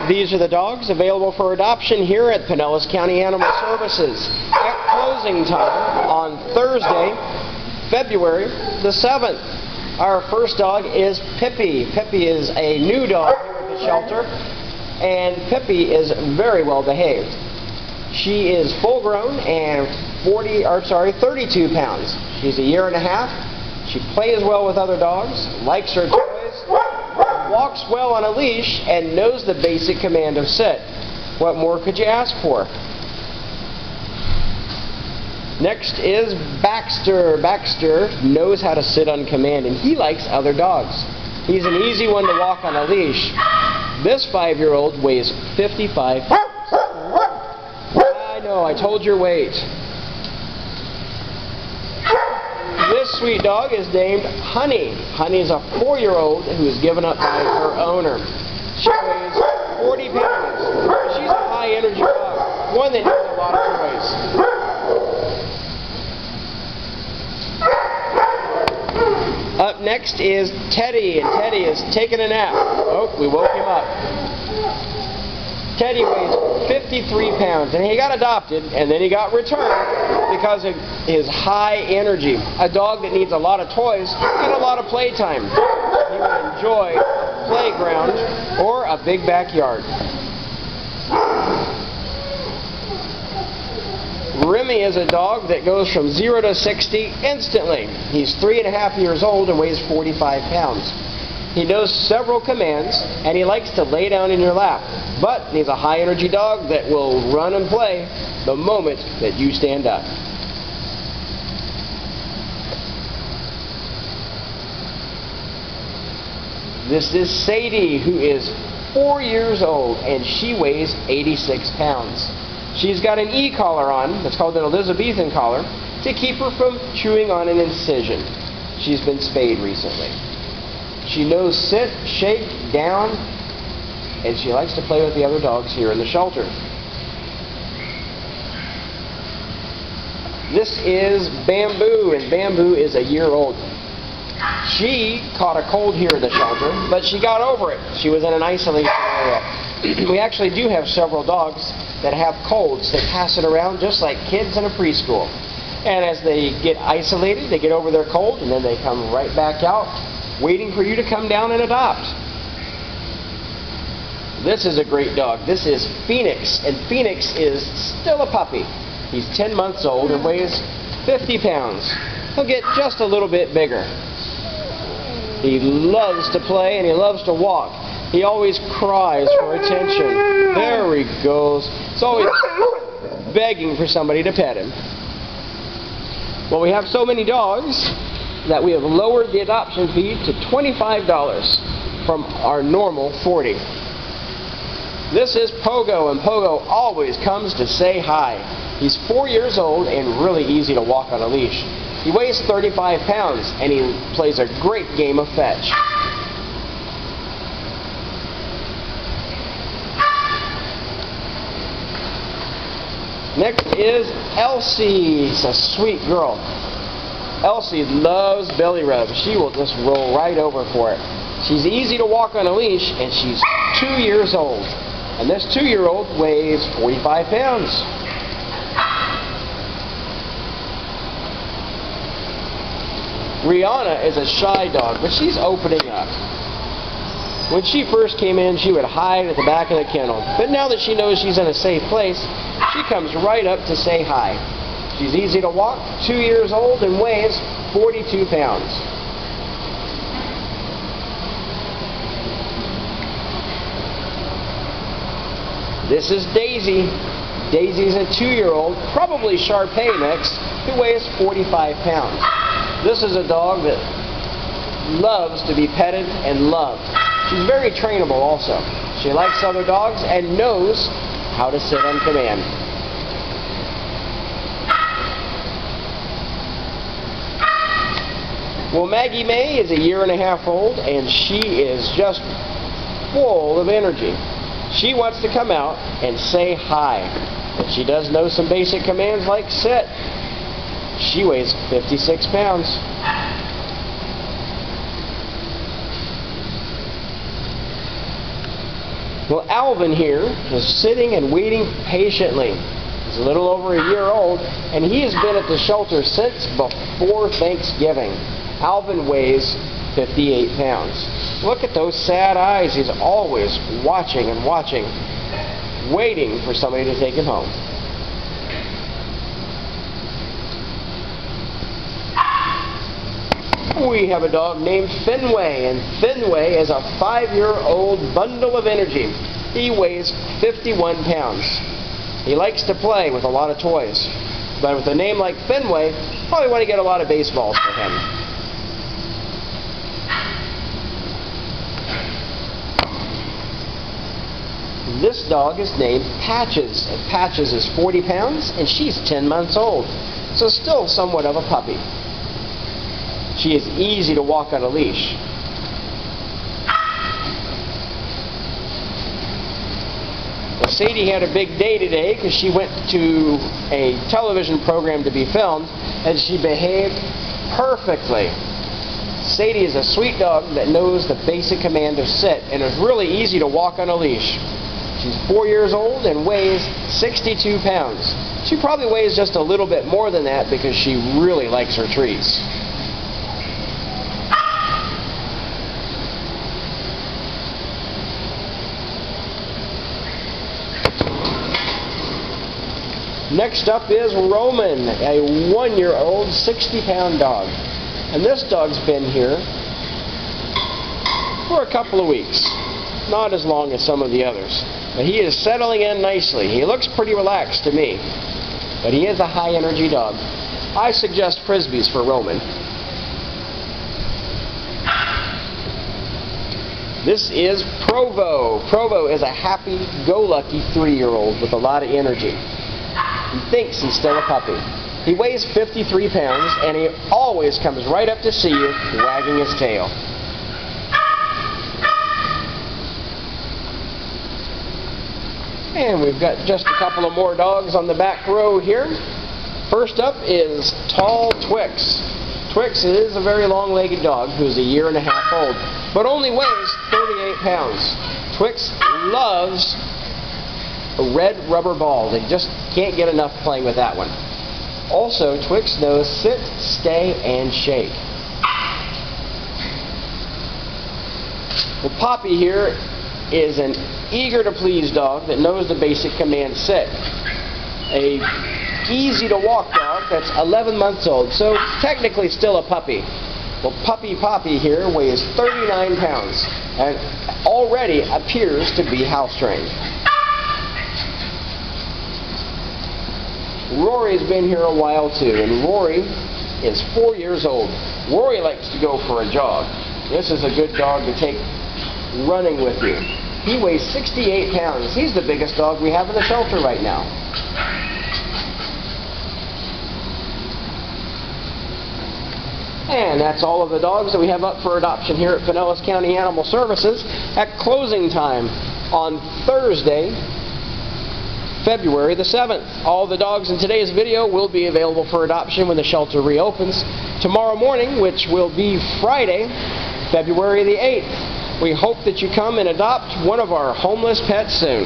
These are the dogs available for adoption here at Pinellas County Animal Services at closing time on Thursday, February the 7th. Our first dog is Pippi. Pippi is a new dog here at the shelter, and Pippi is very well behaved. She is full grown and 32 pounds. She's a year and a half. She plays well with other dogs, likes her toys, walks well on a leash, and knows the basic command of sit. What more could you ask for? Next is Baxter. Baxter knows how to sit on command, and he likes other dogs. He's an easy one to walk on a leash. This 5-year-old weighs 55 pounds. I know, I told your weight. This sweet dog is named Honey. Honey is a 4-year-old who is given up by her owner. She weighs 40 pounds. She's a high-energy dog, one that needs a lot of toys. Up next is Teddy, and Teddy is taking a nap. Oh, we woke him up. Teddy weighs 53 pounds, and he got adopted, and then he got returned because of his high energy. A dog that needs a lot of toys and a lot of playtime. He would enjoy a playground or a big backyard. Remy is a dog that goes from 0 to 60 instantly. He's 3.5 years old and weighs 45 pounds. He knows several commands, and he likes to lay down in your lap. But he's a high-energy dog that will run and play the moment that you stand up. This is Sadie, who is 4 years old, and she weighs 86 pounds. She's got an E-collar on, that's called an Elizabethan collar, to keep her from chewing on an incision. She's been spayed recently. She knows sit, shake, down, and she likes to play with the other dogs here in the shelter. This is Bamboo, and Bamboo is a year old. She caught a cold here in the shelter, but she got over it. She was in an isolation area. We actually do have several dogs that have colds. They pass it around just like kids in a preschool. And as they get isolated, they get over their cold, and then they come right back out, waiting for you to come down and adopt. This is a great dog. This is Phoenix, and Phoenix is still a puppy. He's 10 months old and weighs 50 pounds. He'll get just a little bit bigger. He loves to play and he loves to walk. He always cries for attention. There he goes. He's always begging for somebody to pet him. Well, we have so many dogs that we have lowered the adoption fee to $25 from our normal $40. This is Pogo, and Pogo always comes to say hi. He's 4 years old and really easy to walk on a leash. He weighs 35 pounds, and he plays a great game of fetch. Next is Elsie. She's a sweet girl. Elsie loves belly rubs. She will just roll right over for it. She's easy to walk on a leash, and she's 2 years old. And this 2-year-old weighs 45 pounds. Rihanna is a shy dog, but she's opening up. When she first came in, she would hide at the back of the kennel. But now that she knows she's in a safe place, she comes right up to say hi. She's easy to walk, 2 years old, and weighs 42 pounds. This is Daisy. Daisy's a 2-year-old, probably Shar-Pei mix, who weighs 45 pounds. This is a dog that loves to be petted and loved. She's very trainable also. She likes other dogs and knows how to sit on command. Well, Maggie May is a 1.5 years old, and she is just full of energy. She wants to come out and say hi. And she does know some basic commands like sit. She weighs 56 pounds. Well, Alvin here is sitting and waiting patiently. He's a little over a year old, and he has been at the shelter since before Thanksgiving. Alvin weighs 58 pounds. Look at those sad eyes. He's always watching and watching, waiting for somebody to take him home. We have a dog named Fenway, and Fenway is a 5-year-old bundle of energy. He weighs 51 pounds. He likes to play with a lot of toys, but with a name like Fenway, probably want to get a lot of baseballs for him. This dog is named Patches, and Patches is 40 pounds, and she's 10 months old, so still somewhat of a puppy. She is easy to walk on a leash. Well, Sadie had a big day today because she went to a television program to be filmed, and she behaved perfectly. Sadie is a sweet dog that knows the basic command of sit and is really easy to walk on a leash. She's 4 years old and weighs 62 pounds. She probably weighs just a little bit more than that because she really likes her treats. Next up is Roman, a 1-year-old, 60-pound dog. And this dog's been here for a couple of weeks. Not as long as some of the others. But he is settling in nicely. He looks pretty relaxed to me. But he is a high-energy dog. I suggest Frisbees for Roman. This is Provo. Provo is a happy-go-lucky 3-year-old with a lot of energy. He thinks he's still a puppy. He weighs 53 pounds, and he always comes right up to see you, wagging his tail. And we've got just a couple of more dogs on the back row here. First up is Tall Twix. Twix is a very long-legged dog who's a 1.5 years old, but only weighs 38 pounds. Twix loves a red rubber ball. They just can't get enough playing with that one. Also, Twix knows sit, stay, and shake. Well, Poppy here is an eager-to-please dog that knows the basic command sit. A easy-to-walk dog that's 11 months old, so technically still a puppy. Well, Puppy Poppy here weighs 39 pounds and already appears to be house-trained. Rory's been here a while too, and Rory is 4 years old. Rory likes to go for a jog. This is a good dog to take running with you. He weighs 68 pounds. He's the biggest dog we have in the shelter right now. And that's all of the dogs that we have up for adoption here at Pinellas County Animal Services at closing time on Thursday, February the 7th. All the dogs in today's video will be available for adoption when the shelter reopens tomorrow morning, which will be Friday, February the 8th. We hope that you come and adopt one of our homeless pets soon.